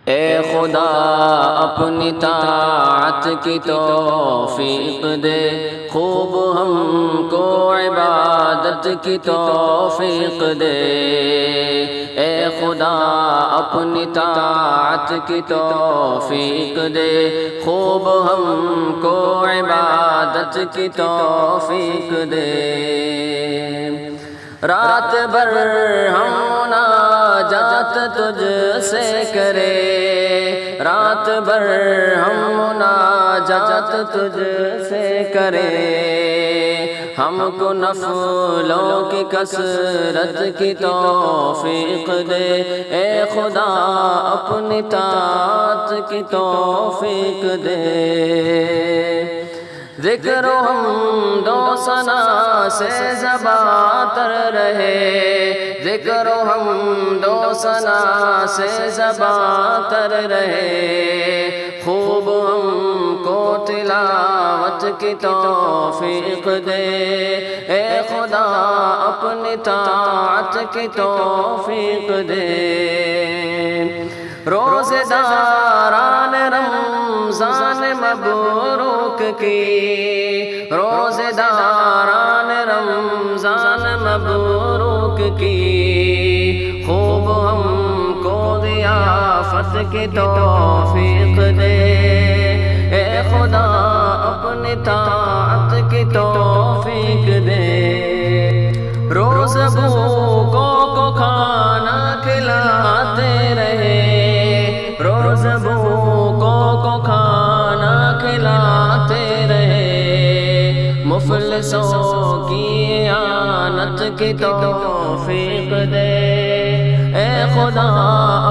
اے خدا اپنی طاعت کی توفیق دے، خوب ہم کو عبادت کی توفیق دے۔ اے خدا اپنی طاعت کی توفیق دے، خوب ہم کو عبادت کی توفیق دے۔ رات بھر ہم مناجات تجھ سے کرے، رات بھر ہم مناجات تجھ سے کرے، ہم کو نفلوں کی کثرت کی توفیق دے۔ اے خدا اپنی طاعت کی توفیق دے۔ ذکر و حمد و ثنا سے زباں تر رہے، ذکر و حمد و ثنا سے زباں تر رہے، خوب ہم کو تلاوت کی توفیق دے۔ اے خدا اپنی طاعت کی توفیق دے۔ روزے داران رمضان مبروک کی، روزے داران رمضان مبروک کی، خوب ہم کو ضیافت کی توفیق دے۔ اے خدا اپنی طاعت کی توفیق دے۔ روز بھوکوں کو کھانا کھلاتے رہے، روز بھوکوں کو کھانا کھلاتے رہے، مفلسوں کی اعانت کی توفیق دے۔ اے خدا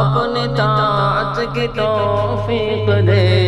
اپنی طاعت کی توفیق دے۔